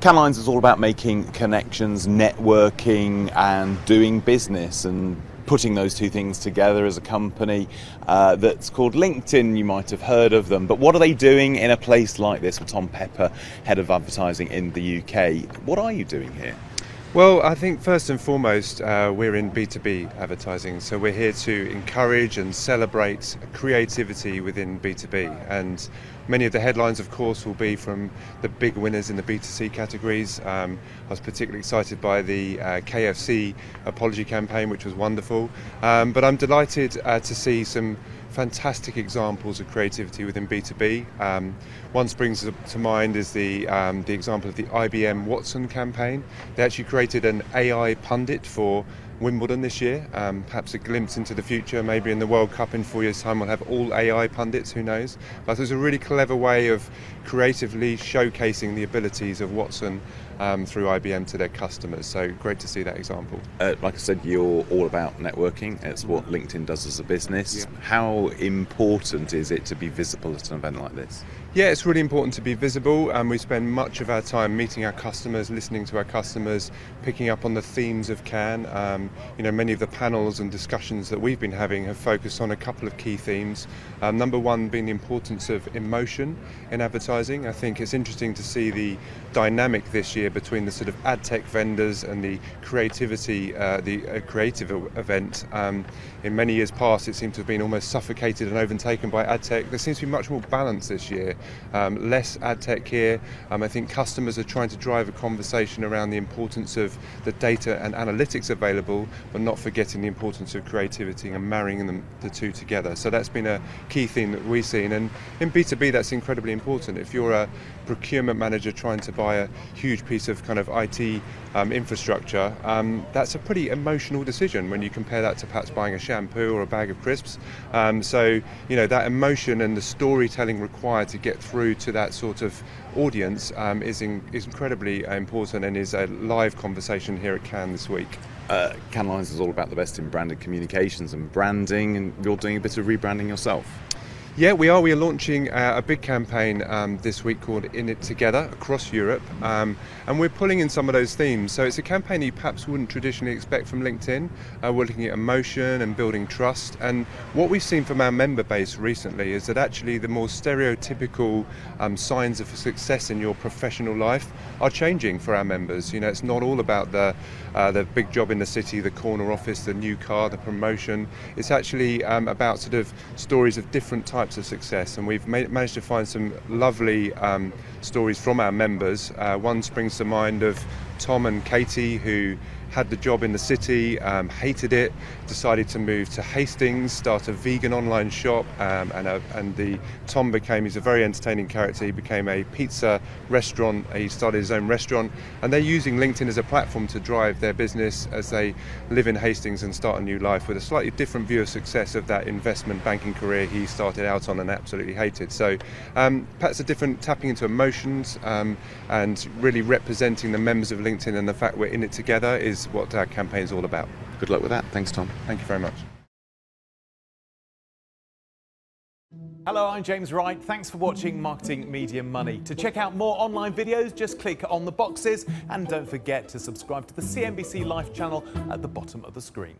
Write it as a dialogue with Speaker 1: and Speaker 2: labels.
Speaker 1: Canlines is all about making connections, networking and doing business, and putting those two things together as a company that's called LinkedIn. You might have heard of them, but what are they doing in a place like this? With Tom Pepper, Head of Advertising in the UK. What are you doing here?
Speaker 2: Well, I think first and foremost, we're in B2B advertising, so we're here to encourage and celebrate creativity within B2B. And many of the headlines, of course, will be from the big winners in the B2C categories. I was particularly excited by the KFC apology campaign, which was wonderful. But I'm delighted to see some fantastic examples of creativity within B2B. One springs to mind is the example of the IBM Watson campaign. They actually created an AI pundit for Wimbledon this year, perhaps a glimpse into the future. Maybe in the World Cup in 4 years' time we'll have all AI pundits, who knows. But it was a really clever way of creatively showcasing the abilities of Watson through IBM to their customers. So great to see that example.
Speaker 1: Like I said, you're all about networking. It's what LinkedIn does as a business. Yeah. How important is it to be visible at an event like this?
Speaker 2: Yeah, it's really important to be visible, and we spend much of our time meeting our customers, listening to our customers, picking up on the themes of Cannes. Many of the panels and discussions that we've been having have focused on a couple of key themes. Number one being the importance of emotion in advertising. I think it's interesting to see the dynamic this year between the sort of ad tech vendors and the creativity, the creative event. In many years past, it seemed to have been almost suffocated and overtaken by ad tech. There seems to be much more balance this year. Less ad tech here. I think customers are trying to drive a conversation around the importance of the data and analytics available, but not forgetting the importance of creativity and marrying the two together. So that's been a key theme that we've seen, and in B2B that's incredibly important. If you're a procurement manager trying to buy a huge piece of kind of IT infrastructure, that's a pretty emotional decision when you compare that to perhaps buying a shampoo or a bag of crisps. So that emotion and the storytelling required to get through to that sort of audience is incredibly important, and is a live conversation here at Cannes this week.
Speaker 1: Canlines is all about the best in branded communications and branding, and you're doing a bit of rebranding yourself.
Speaker 2: Yeah, we are. We are launching a big campaign this week called In It Together across Europe, and we're pulling in some of those themes. So it's a campaign you perhaps wouldn't traditionally expect from LinkedIn. We're looking at emotion and building trust, and what we've seen from our member base recently is that actually the more stereotypical signs of success in your professional life are changing for our members. It's not all about the big job in the city, the corner office, the new car, the promotion. It's actually about sort of stories of different types of success, and we've managed to find some lovely stories from our members. One springs to mind of Tom and Katie, who had the job in the city, hated it, decided to move to Hastings, start a vegan online shop, and Tom he's a very entertaining character. He became a pizza restaurant. He started his own restaurant, and they're using LinkedIn as a platform to drive their business as they live in Hastings and start a new life with a slightly different view of success of that investment banking career he started out on and absolutely hated. So perhaps a different tapping into emotions and really representing the members of LinkedIn, and the fact we're in it together is what our campaign is all about.
Speaker 1: Good luck with that. Thanks, Tom.
Speaker 2: Thank you very much.
Speaker 3: Hello, I'm James Wright. Thanks for watching Marketing Media Money. To check out more online videos, just click on the boxes, and don't forget to subscribe to the CNBC Live channel at the bottom of the screen.